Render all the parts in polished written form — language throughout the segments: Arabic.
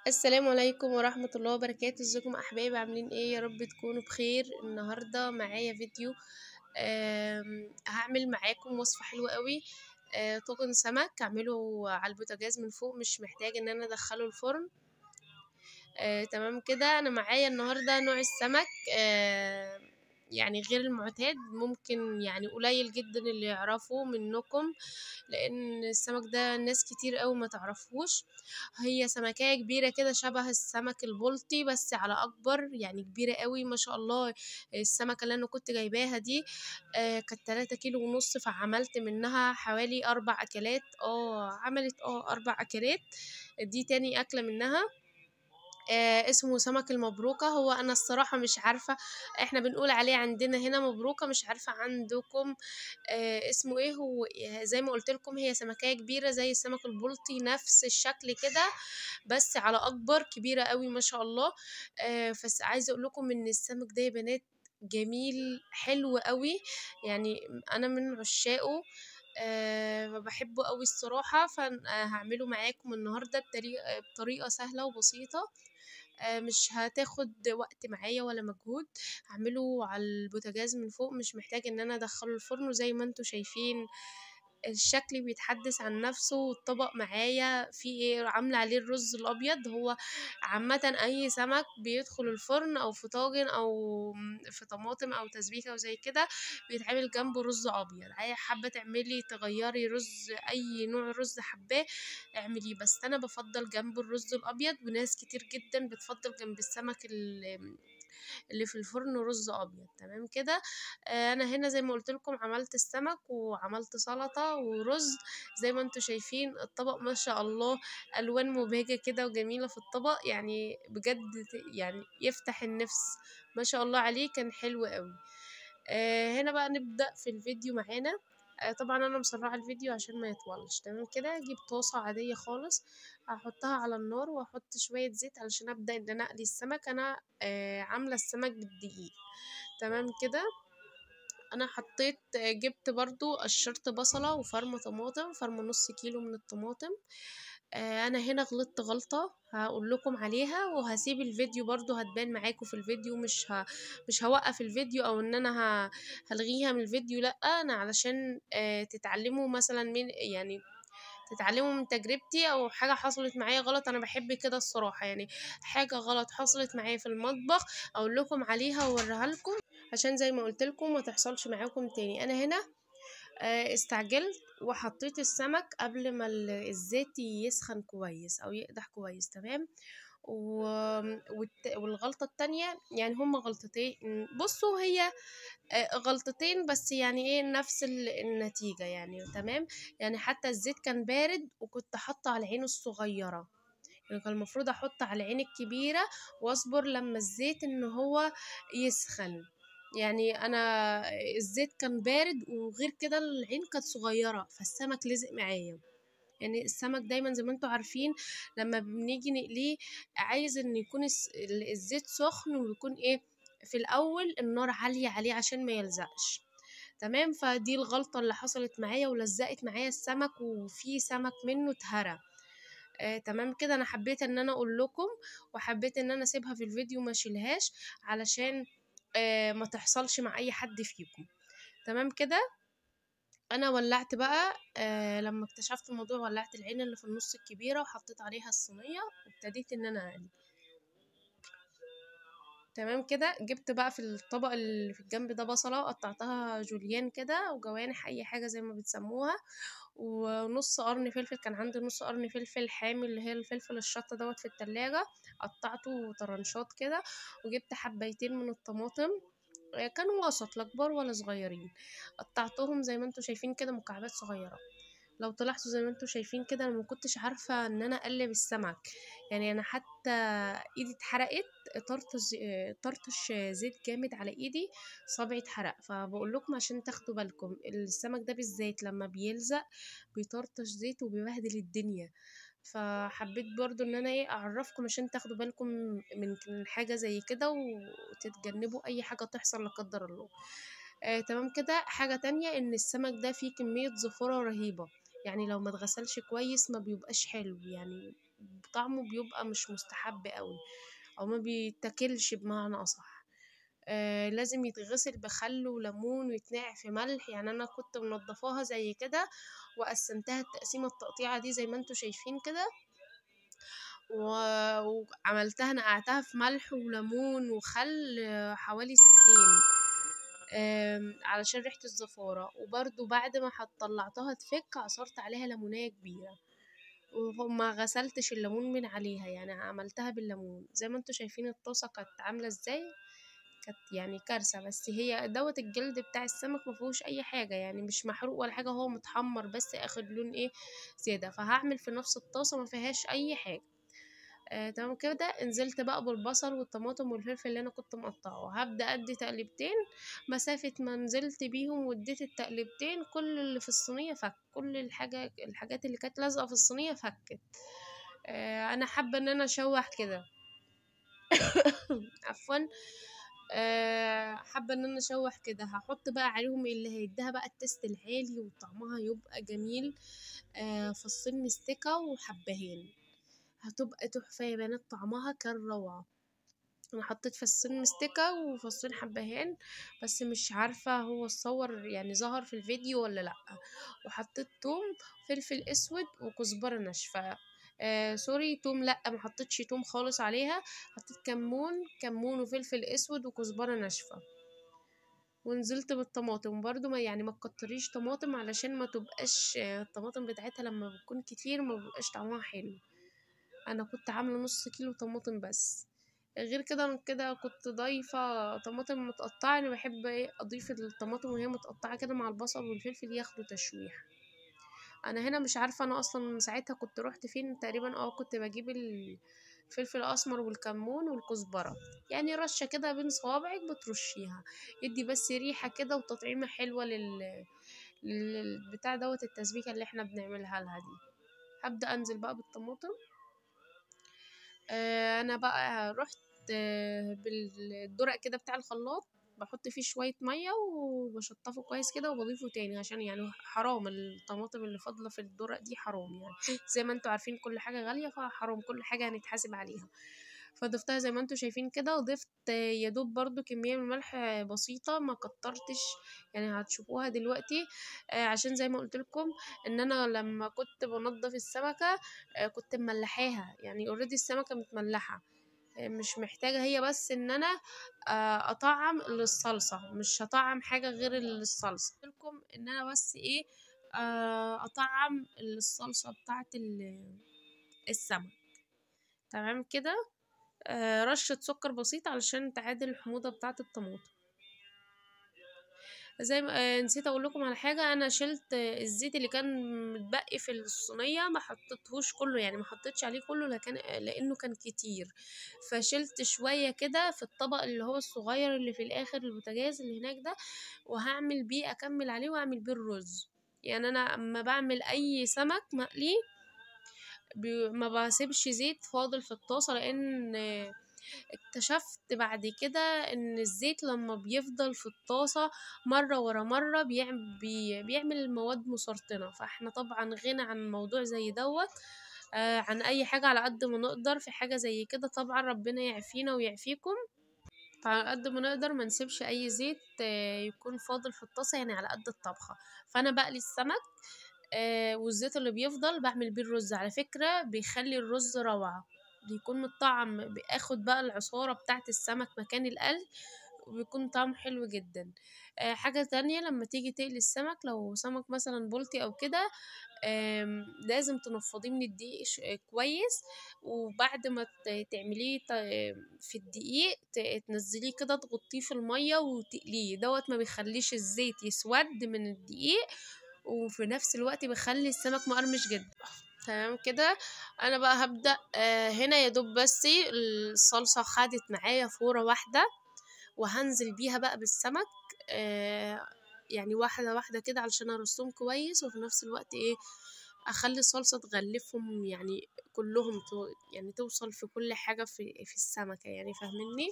السلام عليكم ورحمة الله وبركاته. ازيكم احبابي؟ عاملين ايه؟ يا رب تكونوا بخير. النهاردة معايا فيديو. هعمل معاكم وصفة حلوة قوي. طاجن سمك اعمله على البوتاجاز من فوق، مش محتاج ان انا ادخله الفرن. تمام كده. انا معايا النهاردة نوع السمك يعني غير المعتاد، ممكن يعني قليل جدا اللي يعرفه منكم، لان السمك ده ناس كتير قوي ما تعرفوش. هي سمكية كبيرة كده شبه السمك البلطي بس على اكبر، يعني كبيرة قوي ما شاء الله. السمكة اللي انا كنت جايباها دي كانت 3 كيلو ونص، فعملت منها حوالي 4 اكلات. عملت 4 اكلات. دي تاني اكلة منها. اسمه سمك المبروكة. هو انا الصراحة مش عارفة، احنا بنقول عليه عندنا هنا مبروكة، مش عارفة عندكم اسمه ايه. هو زي ما قلت لكم هي سمكية كبيرة زي السمك البلطي، نفس الشكل كده بس على اكبر، كبيرة قوي ما شاء الله. بس عايزة اقول لكم ان السمك ده يا بنات جميل حلو قوي، يعني انا من عشاقه. بحبه قوي الصراحة. فهعمله معاكم النهاردة بطريقة سهلة وبسيطة. مش هتاخد وقت معايا ولا مجهود. هعمله على البوتاجاز من فوق، مش محتاج ان انا ادخله الفرن. وزي ما انتوا شايفين الشكل بيتحدث عن نفسه. والطبق معايا فيه ايه، عامله عليه الرز الابيض. هو عامه اي سمك بيدخل الفرن او في طاجن او في طماطم او تسبيكه وزي كده بيتعمل جنبه رز ابيض. حابه تعملي تغيري رز، اي نوع رز حباه اعمليه، بس انا بفضل جنب الرز الابيض. وناس كتير جدا بتفضل جنب السمك اللي في الفرن رز ابيض. تمام كده. انا هنا زي ما قلت لكم عملت السمك وعملت سلطة ورز. زي ما انتم شايفين الطبق ما شاء الله الوان مبهجة كده وجميلة في الطبق، يعني بجد يعني يفتح النفس. ما شاء الله عليه، كان حلو قوي. هنا بقى نبدأ في الفيديو معانا. طبعا انا مسرعه الفيديو عشان ما يطولش. تمام كده. اجيب طاسه عاديه خالص، هحطها على النار واحط شويه زيت علشان ابدا ان انا اقلي السمك. انا عامله السمك بالدقيق. تمام كده. انا حطيت جبت برضو قشرت بصله وفرمه طماطم، فرمه نص كيلو من الطماطم. انا هنا غلطت غلطة هقول لكم عليها، وهسيب الفيديو برضو هتبان معاكم في الفيديو. مش هوقف الفيديو او ان انا هلغيها من الفيديو، لا انا علشان تتعلموا مثلا من، يعني تتعلموا من تجربتي او حاجة حصلت معايا غلط. انا بحب كده الصراحة، يعني حاجة غلط حصلت معايا في المطبخ اقول لكم عليها واوريها لكم، عشان زي ما قلت لكم ما تحصلش معاكم تاني. انا هنا استعجلت وحطيت السمك قبل ما الزيت يسخن كويس او يقدح كويس. تمام. و... والغلطة التانية، يعني هما غلطتين. بصوا هي غلطتين بس، يعني ايه نفس النتيجة يعني. تمام. يعني حتى الزيت كان بارد وكنت حاطة على العين الصغيرة، يعني كان المفروض احط على العين الكبيرة واصبر لما الزيت ان هو يسخن. يعني انا الزيت كان بارد، وغير كده العين كانت صغيرة فالسمك لزق معايا. يعني السمك دايما زي ما انتوا عارفين لما بنيجي نقليه عايز ان يكون الزيت سخن، ويكون ايه في الاول النار عالية عليه عشان ما يلزقش. تمام. فدي الغلطة اللي حصلت معايا ولزقت معايا السمك، وفي سمك منه اتهرى. تمام كده. انا حبيت ان انا اقول لكم، وحبيت ان انا اسيبها في الفيديو ما اشيلهاش علشان ما تحصلش مع اي حد فيكم. تمام كده. انا ولعت بقى لما اكتشفت الموضوع ولعت العين اللي في النص الكبيرة وحطيت عليها الصينية وابتديت ان انا اقلي. تمام كده. جبت بقى في الطبق اللي في الجنب ده بصلة وقطعتها جوليان كده وجوانح اي حاجة زي ما بتسموها، ونص قرن فلفل. كان عندي نص قرن فلفل حامي اللي هي الفلفل الشطة دوت في التلاجة، قطعته طرنشات كده. وجبت حبيتين من الطماطم، كانوا وسط لا كبار ولا صغيرين، قطعتهم زي ما انتوا شايفين كده مكعبات صغيرة. لو تلاحظوا زي ما انتوا شايفين كده انا ما كنتش عارفة ان انا اقلب السمك، يعني انا حتى ايدي اتحرقت. طرطش زيت جامد على ايدي، صبعي اتحرق. فبقول لكم عشان تاخدوا بالكم السمك ده بالذات لما بيلزق بيطرطش زيت وبيبهدل الدنيا. فحبيت برضو ان انا ايه اعرفكم عشان تاخدوا بالكم من حاجة زي كده، وتتجنبوا اي حاجة تحصل لا قدر الله. تمام كده. حاجة تانية ان السمك ده فيه كمية زفرة رهيبة، يعني لو ما اتغسلش كويس ما بيبقاش حلو، يعني طعمه بيبقى مش مستحب قوي، او ما بيتاكلش بمعنى اصح. لازم يتغسل بخل وليمون ويتنقع في ملح. يعني انا كنت منضفاها زي كده وقسمتها التقسيمه التقطيعه دي زي ما انتوا شايفين كده، وعملتها نقعتها في ملح وليمون وخل حوالي ساعتين علشان ريحة الزفارة. وبرضو بعد ما طلعتها تفك عصرت عليها ليمونية كبيرة، وما غسلتش الليمون من عليها، يعني عملتها بالليمون. زي ما انتوا شايفين الطاسة كانت عاملة ازاي، كانت يعني كارثة. بس هي دوت الجلد بتاع السمك مفيهوش اي حاجة، يعني مش محروق ولا حاجة، هو متحمر بس اخد لون ايه زيادة. فهعمل في نفس الطاسة ما فيهاش اي حاجة. تمام كده. نزلت بقى بالبصل والطماطم والفلفل اللي انا كنت مقطعه، هبدا ادي تقليبتين. مسافه ما نزلت بيهم واديت التقليبتين كل اللي في الصينيه فك، كل الحاجات اللي كانت لازقه في الصينيه فكت. انا حابه ان انا اشوح كده. عفوا. حابه ان انا اشوح كده. هحط بقى عليهم اللي هيديها بقى التست العالي وطعمها يبقى جميل، فصين مستكه وحبهان. هتبقى تحفة يا بنات، طعمها كان روعة. انا حطيت فصين مستكة وفصين حبهان، بس مش عارفة هو اتصور يعني ظهر في الفيديو ولا لأ. وحطيت توم، فلفل اسود وكزبرة ناشفة. سوري، توم لأ، ما حطيتش توم خالص عليها. حطيت كمون وفلفل اسود وكزبرة ناشفة. ونزلت بالطماطم برضو، ما يعني ما تكتريش طماطم علشان ما تبقاش الطماطم بتاعتها لما بتكون كتير ما بيبقاش طعمها حلو. انا كنت عامله نص كيلو طماطم بس. غير كده انا كده كنت ضايفه طماطم متقطعه. انا بحب اضيف الطماطم وهي متقطعه كده مع البصل والفلفل ياخدوا تشويح. انا هنا مش عارفه انا اصلا ساعتها كنت روحت فين تقريبا. كنت بجيب الفلفل الاسمر والكمون والكزبره، يعني رشه كده بين صوابعك بترشيها، يدي بس ريحه كده وتطعيمه حلوه للبتاع دوت التسبيكه اللي احنا بنعملها لها دي. هبدا انزل بقى بالطماطم. انا بقى رحت بالدرق كده بتاع الخلاط، بحط فيه شوية مية وبشطفه كويس كده وبضيفه تاني، عشان يعني حرام الطماطم اللي فاضلة في الدرق دي، حرام يعني. زي ما انتوا عارفين كل حاجة غالية، فحرام كل حاجة هنتحاسب عليها. فضفتها زي ما انتوا شايفين كده، وضفت يا دوب برضو كمية من الملح بسيطة، ما كترتش، يعني هتشوفوها دلوقتي. عشان زي ما قلت لكم ان انا لما كنت بنضف السمكة كنت مملحاها، يعني اوريدي السمكة متملحة. مش محتاجة هي بس ان انا اطعم للصلصة، مش هطعم حاجة غير الصلصة. قلت لكم ان انا بس ايه اطعم الصلصة بتاعت السمك. تمام كده. رشة سكر بسيط علشان تعادل الحموضة بتاعة الطماطم. زي ما نسيت اقول لكم على حاجه. انا شلت الزيت اللي كان متبقي في الصينيه، ما حطيتهوش كله، يعني ما حطيتش عليه كله، لانه كان كتير. فشلت شويه كده في الطبق اللي هو الصغير اللي في الاخر البوتاجاز اللي هناك ده، وهعمل بيه اكمل عليه واعمل بيه الرز. يعني انا اما بعمل اي سمك مقلي ما بسيبش زيت فاضل في الطاسه، لان اكتشفت بعد كده ان الزيت لما بيفضل في الطاسة مرة ورا مرة بيعمل مواد مسرطنة. فاحنا طبعا غنى عن موضوع زي دوت. عن اي حاجة على قد ما نقدر في حاجة زي كده، طبعا ربنا يعافينا ويعافيكم. فعلى قد ما نقدر ما نسيبش اي زيت يكون فاضل في الطاسة، يعني على قد الطبخة. فانا بقلي السمك والزيت اللي بيفضل بعمل بيه الرز. على فكرة بيخلي الرز روعة، بيكون متطعم، بياخد بقى العصارة بتاعت السمك مكان القلي، وبيكون طعمه حلو جدا. حاجة تانية، لما تيجي تقلي السمك لو سمك مثلا بلطي او كده، لازم تنفضيه من الدقيق كويس. وبعد ما تعمليه في الدقيق تنزليه كده، تغطيه في المية وتقليه. دوت ما بيخليش الزيت يسود من الدقيق، وفي نفس الوقت بيخلي السمك مقرمش جدا. تمام كده. انا بقى هبدأ هنا يا دوب بس الصلصة خدت معايا فورة واحدة، وهنزل بيها بقى بالسمك يعني واحدة واحدة كده علشان ارصهم كويس، وفي نفس الوقت ايه اخلي الصلصة تغلفهم، يعني كلهم يعني توصل في كل حاجة في السمكة، يعني فاهميني،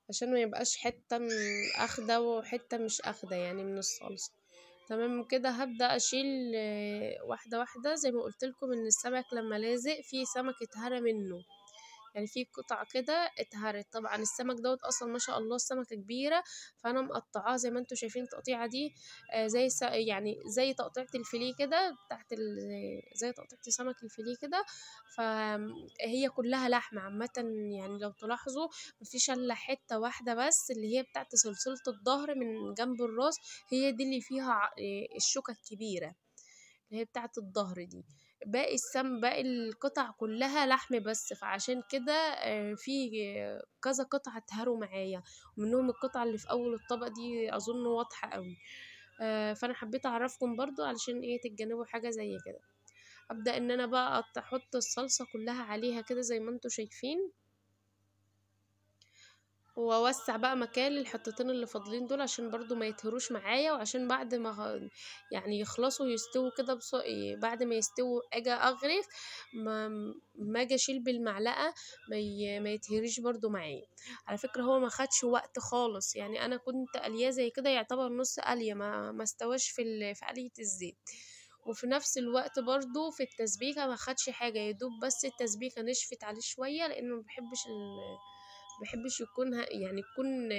عشان ما يبقاش حتة اخدة وحتة مش اخدة يعني من الصلصة. تمام كده هبدأ اشيل واحدة واحدة زي ما قلت لكم ان السمك لما لازق في سمك اتهرى منه، يعني في قطع كده اتهرت. طبعا السمك دوت اصلا ما شاء الله السمكة كبيرة، فانا مقطعاه زي ما انتم شايفين التقطيعة دي زي يعني زي تقطيعة الفيليه كده بتاعت زي تقطيعة سمك الفيليه كده. فهي كلها لحمة عامة، يعني لو تلاحظوا مفيش الا حتة واحدة بس اللي هي بتاعت سلسلة الظهر من جنب الراس، هي دي اللي فيها الشوكة الكبيرة اللي هي بتاعة الظهر دي. باقي القطع كلها لحم بس، فعشان كده في كذا قطعة اتهروا معايا، ومنهم القطعة اللي في اول الطبق دي اظن واضحة قوي. فانا حبيت اعرفكم برضو علشان ايه تتجنبوا حاجة زي كده. ابدأ ان انا بقى احط الصلصة كلها عليها كده زي ما انتوا شايفين، واوسع بقى مكان للحتتين اللي فاضلين دول عشان برضو ما يتهروش معايا، وعشان بعد ما يعني يخلصوا يستووا كده بعد ما يستووا اجي اغرف، ما اجي اشيل بالمعلقه ما يتهريش برضو معايا. على فكره هو ما خدش وقت خالص، يعني انا كنت قليه زي كده يعتبر نص قليه، ما استواش في قليه الزيت. وفي نفس الوقت برضو في التسبيكه ما خدش حاجه، يدوب بس التسبيكه نشفت عليه شويه، لانه ما بحبش يكون يعني تكون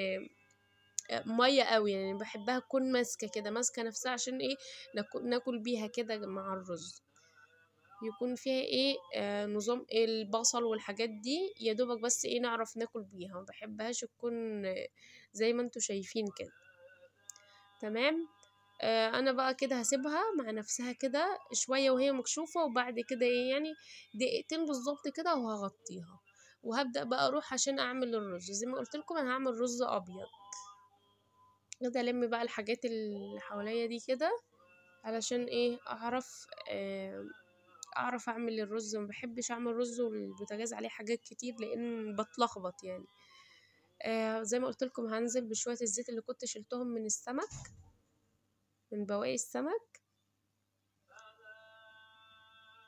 ميه قوي، يعني بحبها تكون ماسكه كده ماسكه نفسها، عشان ايه ناكل بيها كده مع الرز، يكون فيها ايه نظام إيه البصل والحاجات دي يا دوبك بس ايه نعرف ناكل بيها، ما بحبهاش تكون زي ما انتوا شايفين كده. تمام. انا بقى كده هسيبها مع نفسها كده شويه وهي مكشوفه، وبعد كده ايه يعني دقيقتين بالظبط كده وهغطيها، وهبدأ بقى اروح عشان اعمل الرز. زي ما قلت لكم انا هعمل رز ابيض كده، الم بقى الحاجات اللي حواليا دي كده علشان ايه اعرف اعمل الرز. ما بحبش اعمل رز والبوتاجاز عليه حاجات كتير لان بتلخبط يعني. زي ما قلت لكم هنزل بشويه الزيت اللي كنت شلتهم من السمك، من بواقي السمك،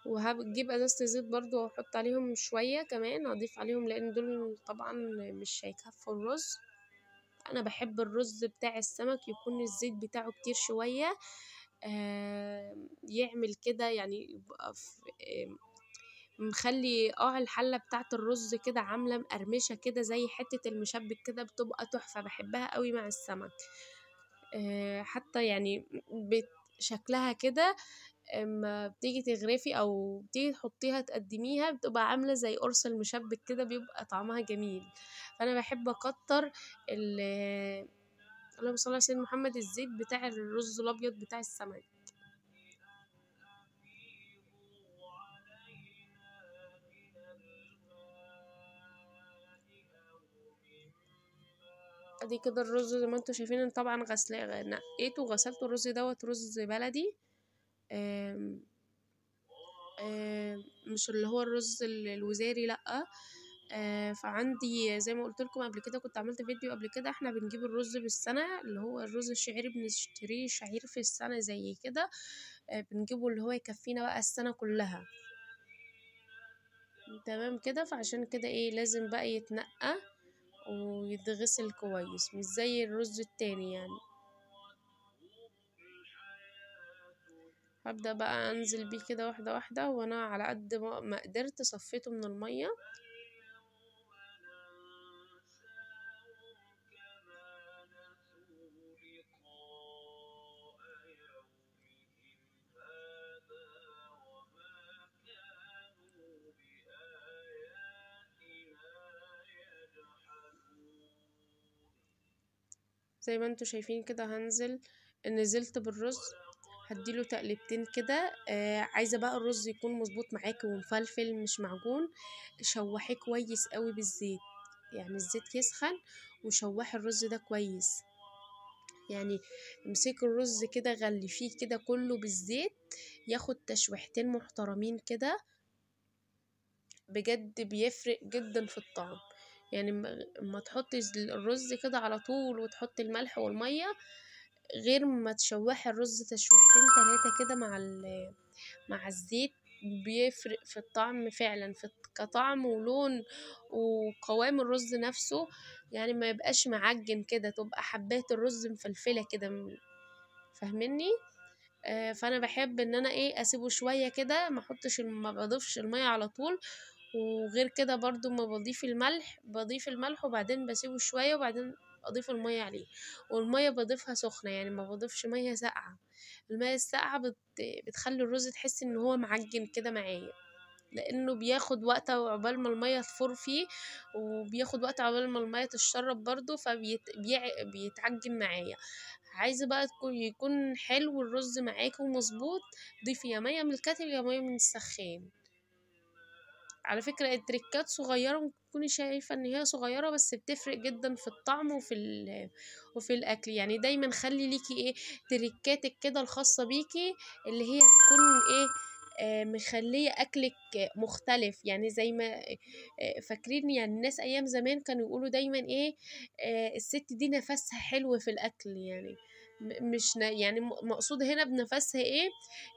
وهجيب ازازة زيت برضو واحط عليهم شوية كمان اضيف عليهم، لان دول طبعا مش هيكفوا الرز. انا بحب الرز بتاع السمك يكون الزيت بتاعه كتير شوية، يعمل كده يعني يبقى مخلي الحلة بتاعت الرز كده عاملة مقرمشة كده زي حتة المشبك كده، بتبقى تحفة بحبها قوي مع السمك. حتى يعني شكلها كده اما بتيجي تغرفي او بتيجي تحطيها تقدميها بتبقى عاملة زي قرص المشبك كده، بيبقى طعمها جميل. فانا بحب اكتر اللهم صل على سيدنا محمد الزيت بتاع الرز الابيض بتاع السمك. ادي كده الرز زي ما انتوا شايفين، أنا طبعا غسلاه نقيته وغسلته. الرز دوت رز بلدي، آم آم مش اللي هو الرز الوزاري، لأ. فعندي زي ما قلت لكم قبل كده، كنت عملت فيديو قبل كده، احنا بنجيب الرز بالسنة اللي هو الرز الشعيري، بنشتريه شعير في السنة زي كده، بنجيبه اللي هو يكفينا بقى السنة كلها. تمام كده. فعشان كده ايه لازم بقى يتنقى ويتغسل كويس مش زي الرز التاني يعني. هبدأ بقى انزل بيه كده واحدة واحدة، وانا على قد ما قدرت صفيته من المية. زي ما انتوا شايفين كده نزلت بالرز، هديله تقلبتين كده. عايزه بقى الرز يكون مظبوط معاكي ومفلفل مش معجون، شوحيه كويس قوي بالزيت، يعني الزيت يسخن وشوحي الرز ده كويس، يعني امسكي الرز كده غلفيه كده كله بالزيت، ياخد تشويحتين محترمين كده، بجد بيفرق جدا في الطعم. يعني ما تحطي الرز كده على طول وتحطي الملح والميه، غير ما تشوحي الرز تشويحتين 3 كده مع الزيت، بيفرق في الطعم فعلا، كطعم ولون وقوام الرز نفسه، يعني ما يبقاش معجن كده، تبقى حبات الرز مفلفلة كده. فاهميني؟ فانا بحب ان انا ايه اسيبه شويه كده، ما بضيفش الميه على طول. وغير كده برضو ما بضيف الملح وبعدين بسيبه شويه وبعدين اضيف الميه عليه. والميه بضيفها سخنه، يعني ما بضيفش ميه ساقعه. الميه الساقعه بتخلي الرز تحس ان هو معجن كده معايا، لانه بياخد وقت عقبال ما الميه تفور فيه، وبياخد وقت عقبال ما الميه تتشرب برضو فبيتعجن معايا. عايزه بقى يكون حلو الرز معاكي ومظبوط، ضيفي يا ميه من الكاتل يا ميه من السخان. على فكرة التريكات صغيرة، ممكن تكوني شايفة ان هي صغيرة بس بتفرق جدا في الطعم وفي الاكل. يعني دايما خلي ليكي ايه تريكاتك كده الخاصة بيكي، اللي هي تكون ايه مخلية اكلك مختلف. يعني زي ما فاكرين، يعني الناس ايام زمان كانوا يقولوا دايما ايه الست دي نفسها حلو في الاكل. يعني مش يعني مقصود هنا بنفسها ايه،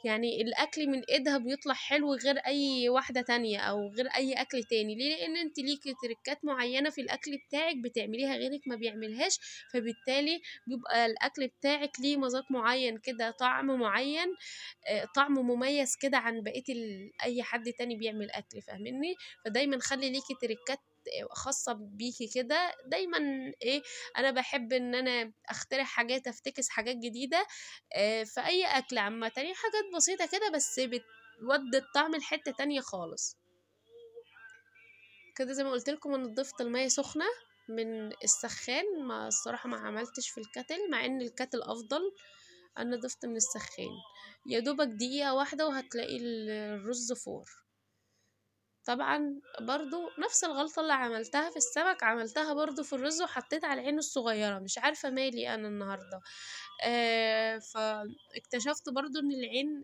يعني الاكل من ايدها بيطلع حلو غير اي واحدة تانية او غير اي اكل تاني. ليه؟ لان انت ليكي تركات معينة في الاكل بتاعك بتعمليها غيرك ما بيعملهاش، فبالتالي بيبقى الاكل بتاعك ليه مذاق معين كده، طعم معين، طعم مميز كده عن بقية اي حد تاني بيعمل اكل. فاهمني؟ فدايما خلي ليكي تركات خاصة بيكي كده دايما. ايه انا بحب ان انا اخترع حاجات، افتكس حاجات جديدة في اي اكل عامة، يعني حاجات بسيطة كده بس بتودي الطعم لحتة تانية خالص. كده زي ما قلت لكم انا ضفت المية سخنة من السخان، ما الصراحة ما عملتش في الكتل، مع ان الكتل افضل. انا ضفت من السخان يا دوبك دقيقة واحدة وهتلاقي الرز فور. طبعا برضو نفس الغلطة اللي عملتها في السمك عملتها برضو في الرز، وحطيت على العين الصغيرة. مش عارفة مالي انا النهاردة. فاكتشفت برضو ان العين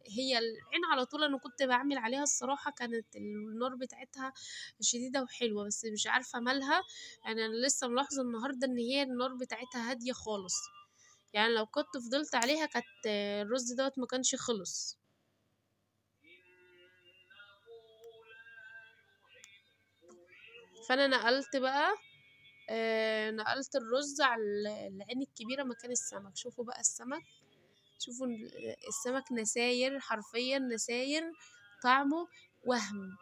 على طول انا كنت بعمل عليها الصراحة، كانت النار بتاعتها شديدة وحلوة، بس مش عارفة مالها. يعني انا لسه ملاحظة النهاردة ان هي النار بتاعتها هادية خالص. يعني لو كنت فضلت عليها كانت الرز دوت ما كانش خلص. فانا نقلت بقى نقلت الرز على العين الكبيرة مكان السمك. شوفوا بقى السمك، شوفوا السمك نساير، حرفيا نساير، طعمه وهم.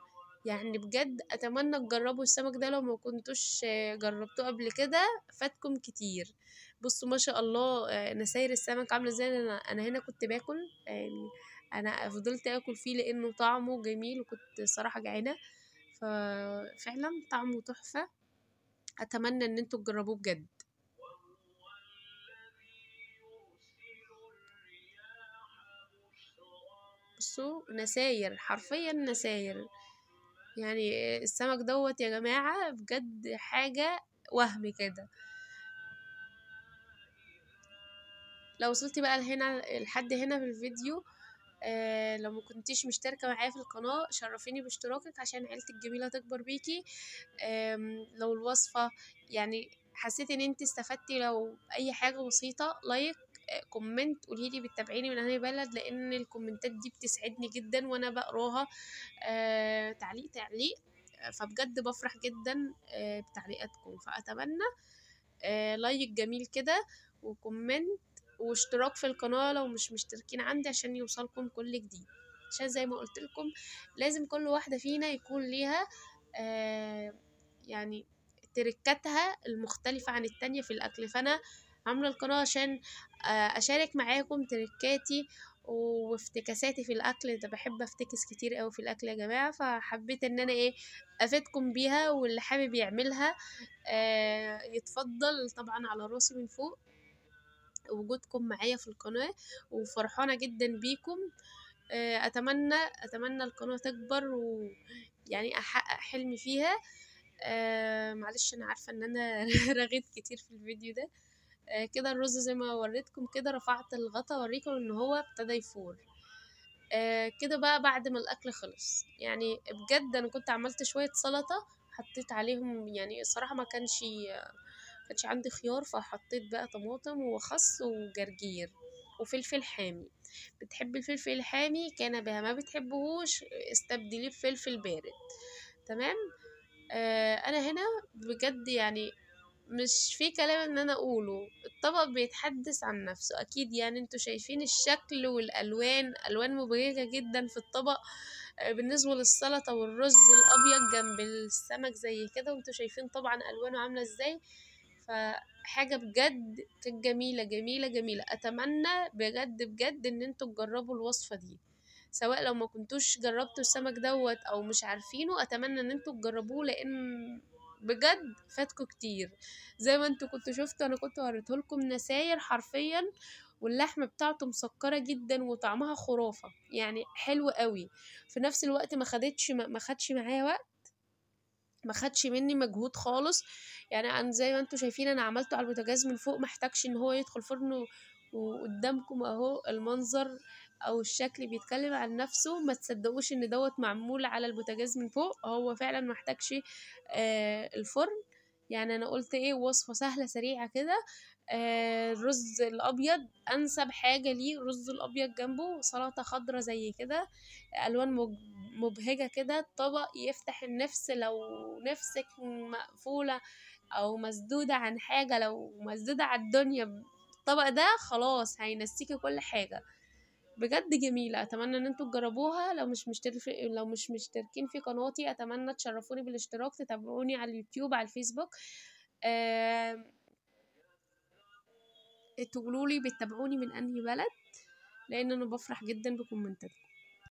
يعني بجد اتمنى تجربوا السمك ده لو ما كنتوش جربتوه قبل كده، فاتكم كتير. بصوا ما شاء الله نساير السمك عامله ازاي. انا هنا كنت باكل، يعني انا فضلت اكل فيه لانه طعمه جميل وكنت صراحه جعانه. ففعلا طعمه تحفه، اتمنى ان انتوا تجربوه بجد. بصوا نساير، حرفيا نساير. يعني السمك دوت يا جماعة بجد حاجة وهم كده. لو وصلتي بقى لحد هنا في الفيديو، لو ما كنتيش مشتركة معايا في القناة شرفيني باشتراكك عشان عيلتي الجميلة تكبر بيكي. لو الوصفة يعني حسيت ان انت استفدتي، لو اي حاجة بسيطة لايك كومنت قوليلي بتتابعيني من اي بلد، لان الكومنتات دي بتسعدني جدا وانا بقراها. تعليق فبجد بفرح جدا بتعليقاتكم. فأتمنى لايك جميل كده وكومنت واشتراك في القناة لو مش مشتركين عندي عشان يوصلكم كل جديد. عشان زي ما قلت لكم لازم كل واحدة فينا يكون ليها يعني تركاتها المختلفة عن التانية في الأكل. فأنا عاملة القناة عشان أشارك معاكم تركاتي وافتكاساتي في الاكل ده. بحب افتكس كتير قوي في الاكل يا جماعه، فحبيت ان انا ايه افيدكم بيها. واللي حابب يعملها يتفضل طبعا على راسي من فوق وجودكم معايا في القناه، وفرحانه جدا بيكم. اتمنى القناه تكبر ويعني احقق حلمي فيها. معلش انا عارفه ان انا رغيت كتير في الفيديو ده. كده الرز زي ما وريتكم كده، رفعت الغطا اوريكم ان هو ابتدى يفور. كده بقى بعد ما الاكل خلص. يعني بجد انا كنت عملت شويه سلطه حطيت عليهم، يعني الصراحه ما كانش عندي خيار، فحطيت بقى طماطم وخس وجرجير وفلفل حامي. بتحبي الفلفل الحامي كان بها، ما بتحبهوش استبدليه بفلفل بارد. تمام. انا هنا بجد يعني مش في كلام ان انا اقوله، الطبق بيتحدث عن نفسه اكيد. يعني انتوا شايفين الشكل والالوان، الوان مبهجة جدا في الطبق. بالنسبة للسلطة والرز الابيض جنب السمك زي كده، وانتوا شايفين طبعا الوانه عاملة ازاي. فحاجة بجد كانت جميلة جميلة جميلة. اتمنى بجد بجد ان انتوا تجربوا الوصفة دي، سواء لو ما كنتوش جربتوا السمك دوت او مش عارفينه. اتمنى ان انتوا تجربوه، لان بجد فاتكوا كتير. زي ما انتوا كنتوا شفتوا، انا كنت وريتهولكم نساير حرفيا، واللحمة بتاعته مسكرة جدا وطعمها خرافة، يعني حلو قوي. في نفس الوقت ما خدش معايا وقت، ما خدش مني مجهود خالص. يعني انا زي ما انتوا شايفين انا عملته على البوتاجاز من فوق، محتاجش ان هو يدخل فرن وقدامكم اهو المنظر او الشكل بيتكلم عن نفسه. ما تصدقوش ان دوت معمول على البوتاجاز من فوق، هو فعلا محتاجش الفرن. يعني انا قلت ايه، وصفة سهلة سريعة كده. الرز الابيض انسب حاجة ليه، الرز الابيض جنبه سلطة خضرة زي كده، الوان مبهجة كده، طبق يفتح النفس لو نفسك مقفولة او مسدودة عن حاجة، لو مسدودة على الدنيا. الطبق ده خلاص هينسيكي كل حاجة. بجد جميلة، اتمنى ان انتوا تجربوها. لو مش مشتركين في قناتي، اتمنى تشرفوني بالاشتراك، تتابعوني على اليوتيوب، على الفيسبوك. تقولوا لي بتتابعوني من انهي بلد، لان انا بفرح جدا بكومنتات.